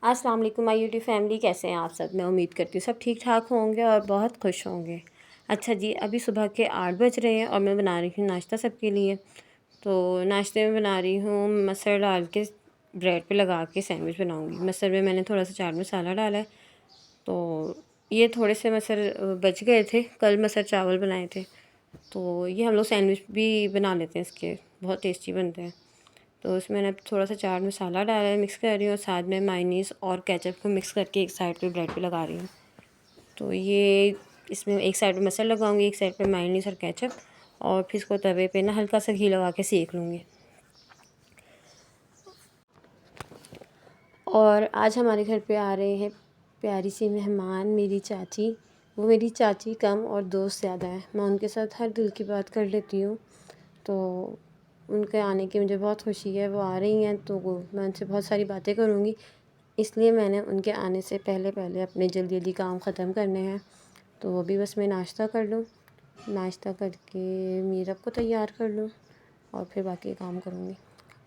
السلام علیکم مائی YouTube family, کیسے ہیں آپ سب؟ میں امید کرتی ہوں سب ٹھیک ٹھاک ہوں گے اور بہت خوش ہوں گے۔ اچھا جی، ابھی صبح کے 8 بج رہے ہیں اور میں بنا رہی ہوں ناشتہ سب کے لیے۔ تو ناشتے میں بنا رہی ہوں مسر ڈال کے، بریڈ پہ لگا کے سینڈوچ بناؤں گی۔ مسر میں نے تھوڑا سا چاٹ مسالہ ڈالا ہے، تو یہ تھوڑے سے مسر بچ گئے تھے، کل مسر چاول بنائے تھے، تو یہ ہم لوگ سینڈوچ بھی بنا لیتے ہیں، اس کے بہت ٹیسٹی بنتے ہیں۔ تو اس میں نے تھوڑا سا چاٹ مسالہ ڈالا ہے، مکس کر رہی ہوں، اور ساتھ میں مائونیز اور کیچپ کو مکس کر کے ایک سائڈ پہ بریڈ پہ لگا رہی ہوں۔ تو یہ اس میں ایک سائڈ پہ مسر لگاؤں گی، ایک سائڈ پہ مائونیز اور کیچپ، اور پھر اس کو توے پہ نا ہلکا سا گھی لگا کے سیک لوں گی۔ اور آج ہمارے گھر پہ آ رہے ہیں پیاری سی مہمان، میری چاچی۔ وہ میری چاچی کم اور دوست زیادہ ہیں، میں ان کے ساتھ ہر دل کی بات کر لیتی ہوں، تو ان کے آنے کی مجھے بہت خوشی ہے۔ وہ آ رہی ہیں تو میں ان سے بہت ساری باتیں کروں گی، اس لیے میں نے ان کے آنے سے پہلے اپنے جلدی کام ختم کرنے ہیں۔ تو ابھی بس میں ناشتہ کر لوں، ناشتہ کر کے میرب کو تیار کر لوں اور پھر باقی کام کروں گی۔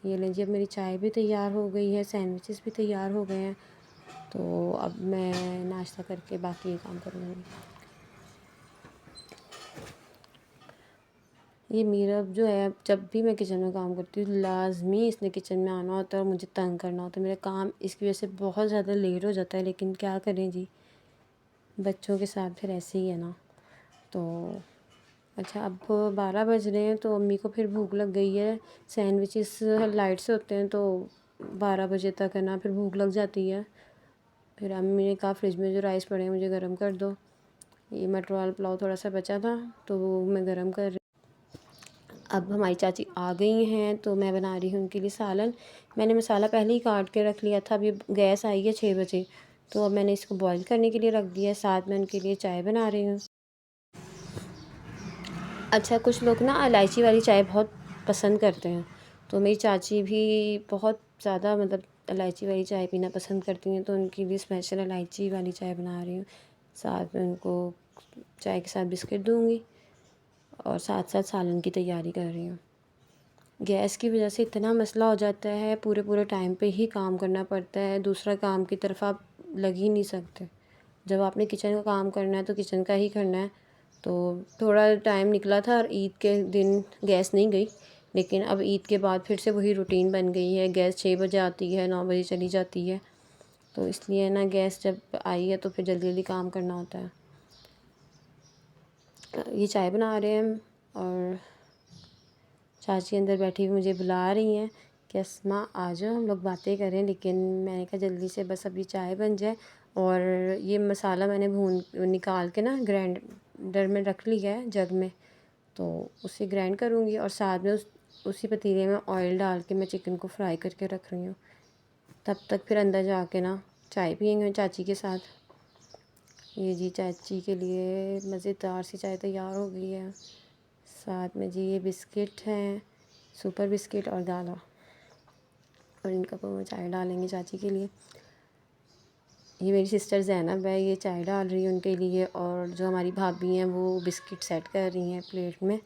یہ لیجیے، اب میری چائے بھی تیار ہو گئی ہے، سینڈوچز بھی تیار ہو گئے ہیں، تو اب میں ناشتہ کر کے باقی کام کروں گی۔ یہ میرب جو ہے، جب بھی میں کچن میں کام کرتی ہوں لازمی اس نے کچن میں آنا ہوتا ہے اور مجھے تنگ کرنا ہوتا ہے۔ میرا کام اس کی وجہ سے بہت زیادہ لیٹ ہو جاتا ہے، لیکن کیا کریں جی، بچوں کے ساتھ پھر ایسے ہی ہے نا۔ تو اچھا، اب 12 بج رہے ہیں، تو امی کو پھر بھوک لگ گئی ہے۔ سینڈوچز لائٹ سے ہوتے ہیں تو 12 بجے تک ہے نا پھر بھوک لگ جاتی ہے۔ پھر امی نے کہا فریج میں جو رائس پڑے ہیں مجھے گرم کر دو۔ یہ مٹر والا پلاؤ تھوڑا سا بچا تھا تو وہ میں گرم کر رہی۔ اب ہماری چاچی آ گئی ہیں تو میں بنا رہی ہوں ان کے لیے سالن۔ میں نے مسالہ پہلے ہی کاٹ کے رکھ لیا تھا، اب یہ گیس آئی ہے 6 بجے، تو اب میں نے اس کو بوائل کرنے کے لیے رکھ دیا ہے، ساتھ میں ان کے لیے چائے بنا رہی ہوں۔ اچھا، کچھ لوگ نا الائچی والی چائے بہت پسند کرتے ہیں، تو میری چاچی بھی بہت زیادہ الائچی والی چائے پینا پسند کرتی ہیں، تو ان کے لیے اسپیشل الائچی والی چائے بنا رہی ہوں۔ ساتھ میں ان کو چائے کے ساتھ بسکٹ دوں گی اور ساتھ ساتھ سالن کی تیاری کر رہی ہوں۔ گیس کی وجہ سے اتنا مسئلہ ہو جاتا ہے، پورے ٹائم پہ ہی کام کرنا پڑتا ہے، دوسرا کام کی طرف آپ لگ ہی نہیں سکتے۔ جب آپ نے کچن کا کام کرنا ہے تو کچن کا ہی کرنا ہے۔ تو تھوڑا ٹائم نکلا تھا اور عید کے دن گیس نہیں گئی، لیکن اب عید کے بعد پھر سے وہی روٹین بن گئی ہے، گیس 6 بجے آتی ہے، 9 بجے چلی جاتی ہے، تو اس لیے نا گیس جب آئی ہے تو پھر جلدی کام کرنا ہوتا ہے۔ یہ چائے بنا رہے ہیں اور چاچی اندر بیٹھی ہوئی مجھے بلا رہی ہیں کہ اسماء آ جاؤ ہم لوگ باتیں کریں، لیکن میں نے کہا جلدی سے بس ابھی چائے بن جائے۔ اور یہ مسالہ میں نے نکال کے نا گرائنڈر میں رکھ لیا ہے جگ میں، تو اسے گرائنڈ کروں گی، اور ساتھ میں اسی پتیلے میں آئل ڈال کے میں چکن کو فرائی کر کے رکھ رہی ہوں۔ تب تک پھر اندر جا کے نا چائے پئیں گے چاچی کے ساتھ۔ یہ جی چاچی کے لیے مزیدار سی چائے تیار ہو گئی ہے، ساتھ میں جی یہ بسکٹ ہیں، سپر بسکٹ اور گالا، اور ان کپوں میں چائے ڈالیں گے چاچی کے لیے۔ یہ میری سسٹر زینب ہے، یہ چائے ڈال رہی ہے ان کے لیے، اور جو ہماری بھابھی ہیں وہ بسکٹ سیٹ کر رہی ہیں پلیٹ میں۔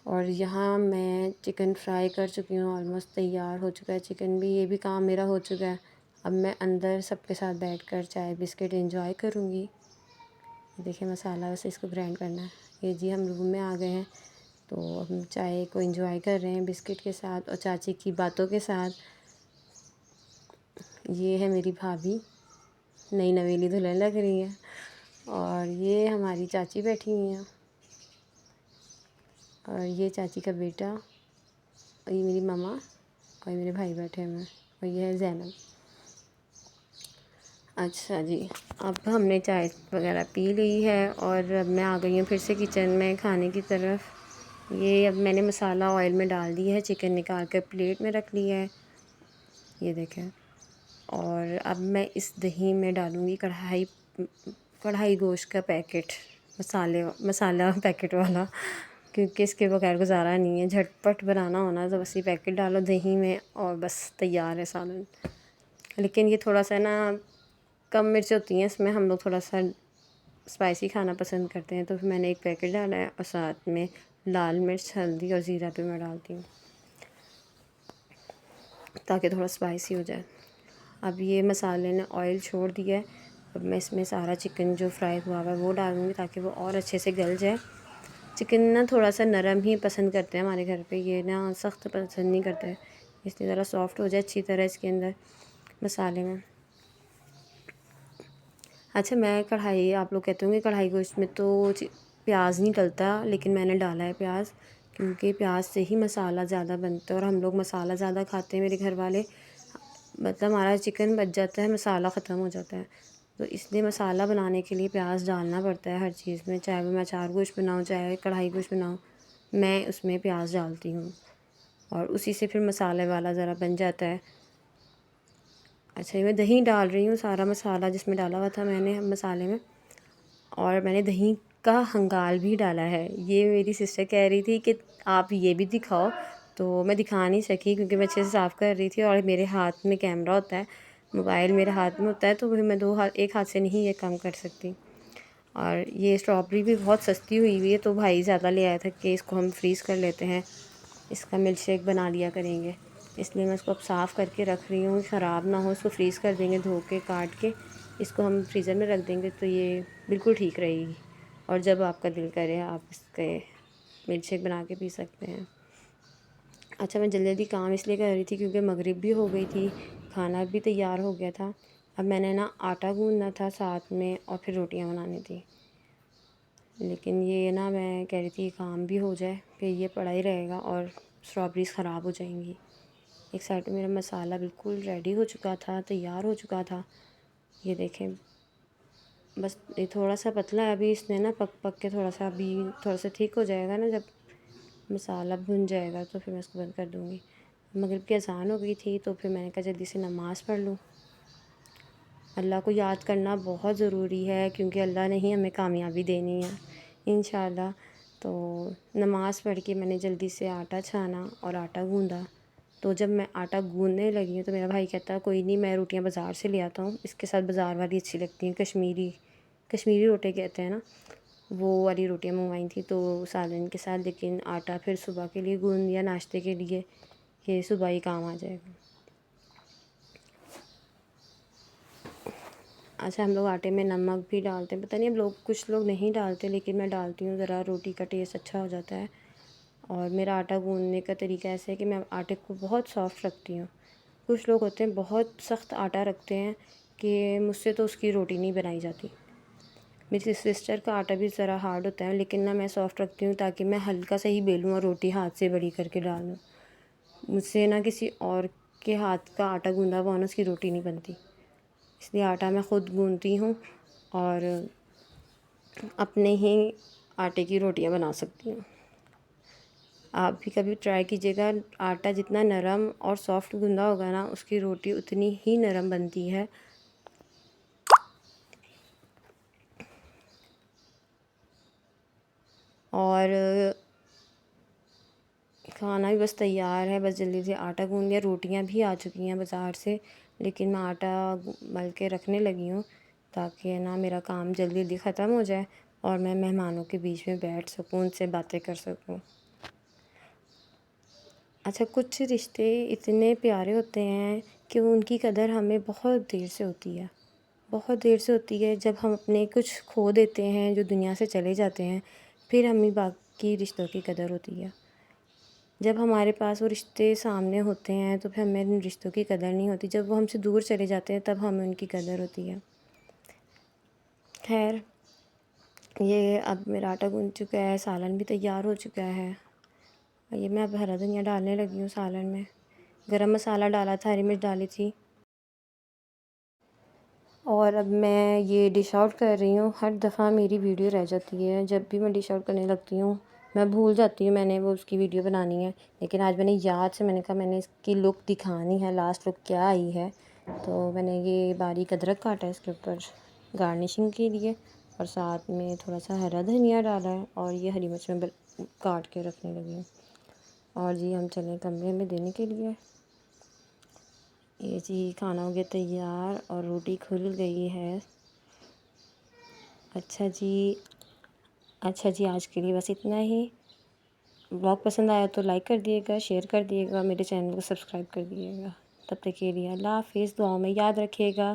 اور یہاں میں چکن فرائی کر چکی ہوں، آلموسٹ تیار ہو چکا ہے چکن بھی، یہ بھی کام میرا ہو چکا ہے۔ اب میں اندر سب کے ساتھ بیٹھ کر چائے بسکٹ انجوائے کروں گی۔ دیکھیں مسالہ ویسے اس کو گرائنڈ کرنا ہے۔ یہ جی ہم روم میں آ گئے ہیں، تو ہم چائے کو انجوائے کر رہے ہیں بسکٹ کے ساتھ اور چاچی کی باتوں کے ساتھ۔ یہ ہے میری بھابھی، نئی نویلی دلہن لگ رہی ہیں، اور یہ ہماری چاچی بیٹھی ہوئی ہیں، اور یہ چاچی کا بیٹا، اور یہ میری ماما، اور یہ میرے بھائی بیٹھے ہوئے ہیں، اور یہ ہے زینب۔ اچھا جی، اب ہم نے چائے وغیرہ پی لی ہے اور اب میں آ گئی ہوں پھر سے کچن میں کھانے کی طرف۔ یہ اب میں نے مسالہ آئل میں ڈال دیا ہے، چکن نکال کر پلیٹ میں رکھ لیا ہے، یہ دیکھیں۔ اور اب میں اس دہی میں ڈالوں گی کڑھائی گوشت کا پیکٹ، مسالہ پیکٹ والا، کیونکہ اس کے بغیر گزارا نہیں ہے، جھٹ پٹ بنانا ہونا تو بس یہ پیکٹ ڈالو دہی میں اور بس تیار ہے سالن۔ لیکن یہ تھوڑا سا نا کم مرچ ہوتی ہیں اس میں، ہم لوگ تھوڑا سا اسپائسی کھانا پسند کرتے ہیں، تو پھر میں نے ایک پیکٹ ڈالا ہے، اور ساتھ میں لال مرچ، ہلدی اور زیرہ بھی میں ڈالتی ہوں تاکہ تھوڑا اسپائسی ہو جائے۔ اب یہ مسالے نے آئل چھوڑ دیا ہے. اب میں اس میں سارا چکن جو فرائی ہوا ہوا ہے وہ ڈالوں گی تاکہ وہ اور اچھے سے گل جائے. چکن نا تھوڑا سا نرم ہی پسند کرتے ہیں ہمارے گھر پہ، یہ نا سخت پسند نہیں کرتے، اس لیے ذرا سافٹ ہو جائے اچھی طرح اس کے اندر مسالے میں. اچھا میں کڑھائی، آپ لوگ کہتے ہوں گے کڑھائی گوشت میں تو پیاز نہیں ڈلتا، لیکن میں نے ڈالا ہے پیاز، کیونکہ پیاز سے ہی مسالہ زیادہ بنتا ہے اور ہم لوگ مسالہ زیادہ کھاتے ہیں میرے گھر والے. مطلب ہمارا چکن بچ جاتا ہے، مسالہ ختم ہو جاتا ہے، تو اس لیے مسالہ بنانے کے لیے پیاز ڈالنا پڑتا ہے ہر چیز میں، چاہے وہ میں اچار گوشت بناؤں چاہے کڑھائی گوشت بناؤں، میں اس میں پیاز ڈالتی ہوں اور اسی سے پھر مسالے والا ذرا بن جاتا ہے. اچھا میں دہی ڈال رہی ہوں، سارا مسالہ جس میں ڈالا ہوا تھا میں نے مسالے میں، اور میں نے دہی کا ہنگال بھی ڈالا ہے. یہ میری سسٹر کہہ رہی تھی کہ آپ یہ بھی دکھاؤ، تو میں دکھا نہیں سکی کیونکہ میں اچھے سے صاف کر رہی تھی اور میرے ہاتھ میں کیمرہ ہوتا ہے، موبائل میرے ہاتھ میں ہوتا ہے، تو پھر میں ایک ہاتھ سے نہیں یہ کام کر سکتی. اور یہ اسٹرابری بھی بہت سستی ہوئی ہے، تو بھائی زیادہ لے آیا تھا کہ اس کو ہم فریز کر لیتے ہیں، اس کا ملک شیک بنا لیا کریں گے، اس لیے میں اس کو اب صاف کر کے رکھ رہی ہوں، خراب نہ ہو. اس کو فریز کر دیں گے، دھو کے کاٹ کے اس کو ہم فریزر میں رکھ دیں گے تو یہ بالکل ٹھیک رہے گی، اور جب آپ کا دل کرے آپ اس کے ملک شیک بنا کے پی سکتے ہیں. اچھا میں جلدی جلدی کام اس لیے کر رہی تھی کیونکہ مغرب بھی ہو گئی تھی، کھانا بھی تیار ہو گیا تھا. اب میں نے نا آٹا گوندنا تھا ساتھ میں اور پھر روٹیاں بنانی تھی، لیکن یہ نا میں کہہ رہی تھی کام بھی ہو جائے، پھر یہ پڑا ہی رہے گا اور اسٹرابریز خراب ہو جائیں گی. ایک سائڈ پہ میرا مسالہ بالکل ریڈی ہو چکا تھا، تیار ہو چکا تھا. یہ دیکھیں بس یہ تھوڑا سا پتلا ہے، ابھی اس نے نا پک پک کے تھوڑا سا ابھی تھوڑا سا ٹھیک ہو جائے گا نا، جب مسالہ بھن جائے گا تو پھر میں اس کو بند کر دوں گی. مغرب کی اذان ہو گئی تھی تو پھر میں نے کہا جلدی سے نماز پڑھ لوں. اللہ کو یاد کرنا بہت ضروری ہے کیونکہ اللہ نے ہی ہمیں کامیابی دینی ہے انشاءاللہ. تو نماز پڑھ کے میں نے جلدی سے آٹا چھانا اور آٹا گوندا. تو جب میں آٹا گوندنے لگی ہوں تو میرا بھائی کہتا ہے کوئی نہیں میں روٹیاں بازار سے لے آتا ہوں، اس کے ساتھ بازار والی اچھی لگتی ہیں، کشمیری روٹی کہتے ہیں نا، وہ والی روٹیاں منگوائی تھیں تو سالن کے ساتھ. لیکن آٹا پھر صبح کے لیے گوند لیا ناشتے کے لیے کہ صبح ہی کام آ جائے گا. اچھا ہم لوگ آٹے میں نمک بھی ڈالتے ہیں، پتہ نہیں اب کچھ لوگ نہیں ڈالتے، لیکن میں ڈالتی ہوں، ذرا روٹی کا ٹیسٹ اچھا ہو جاتا ہے. اور میرا آٹا گوندنے کا طریقہ ایسا ہے کہ میں آٹے کو بہت سافٹ رکھتی ہوں. کچھ لوگ ہوتے ہیں بہت سخت آٹا رکھتے ہیں کہ مجھ سے تو اس کی روٹی نہیں بنائی جاتی. میری سسٹر کا آٹا بھی ذرا ہارڈ ہوتا ہے، لیکن میں سافٹ رکھتی ہوں تاکہ میں ہلکا سا ہی بیلوں اور روٹی ہاتھ سے بڑی کر کے ڈال دوں. مجھ سے نہ کسی اور کے ہاتھ کا آٹا گوندا ہوا اس کی روٹی نہیں بنتی، اس لیے آٹا میں خود گوندتی ہوں اور اپنے ہی آٹے کی روٹیاں بنا سکتی ہوں. آپ بھی کبھی ٹرائی کیجیے گا، آٹا جتنا نرم اور سافٹ گوندا ہوگا نا اس کی روٹی اتنی ہی نرم بنتی ہے. اور کھانا بھی بس تیار ہے، بس جلدی سے آٹا گوند لیا، روٹیاں بھی آ چکی ہیں بازار سے، لیکن میں آٹا مل کے رکھنے لگی ہوں تاکہ نا میرا کام جلدی جلدی ختم ہو جائے اور میں مہمانوں کے بیچ میں بیٹھ سکوں، ان سے باتیں کر سکوں. اچھا کچھ رشتے اتنے پیارے ہوتے ہیں کہ ان کی قدر ہمیں بہت دیر سے ہوتی ہے، بہت دیر سے ہوتی ہے. جب ہم اپنے کچھ کھو دیتے ہیں جو دنیا سے چلے جاتے ہیں، پھر ہمیں باقی رشتوں کی قدر ہوتی ہے. جب ہمارے پاس وہ رشتے سامنے ہوتے ہیں تو پھر ہمیں ان رشتوں کی قدر نہیں ہوتی، جب وہ ہم سے دور چلے جاتے ہیں تب ہمیں ان کی قدر ہوتی ہے. خیر یہ اب میرا آٹا گوند چکا ہے، سالن بھی تیار ہو چکا ہے، یہ میں اب ہرا دھنیا ڈالنے لگی ہوں سالن میں. گرم مسالہ ڈالا تھا، ہری مرچ ڈالی تھی. اور اب میں یہ ڈش آؤٹ کر رہی ہوں. ہر دفعہ میری ویڈیو رہ جاتی ہے، جب بھی میں ڈش آؤٹ کرنے لگتی ہوں میں بھول جاتی ہوں میں نے وہ اس کی ویڈیو بنانی ہے، لیکن آج میں نے یاد سے میں نے کہا میں نے اس کی لک دکھانی ہے، لاسٹ لک کیا آئی ہے. تو میں نے یہ باریک ادرک کاٹا ہے اس کے اوپر گارنشنگ کے لیے، اور ساتھ میں تھوڑا سا ہرا دھنیا ڈالا ہے، اور یہ ہری مرچ میں کاٹ کے رکھنے لگی ہوں. اور جی ہم چلیں کمرے میں دینے کے لیے. یہ جی کھانا ہو گیا تیار اور روٹی کھل گئی ہے. اچھا جی آج کے لیے بس اتنا ہی. بلاگ پسند آیا تو لائک کر دیے گا، شیئر کر دیے گا، میرے چینل کو سبسکرائب کر دیے گا. تب تک کے لیے اللہ حافظ، دعاؤں میں یاد رکھیے گا.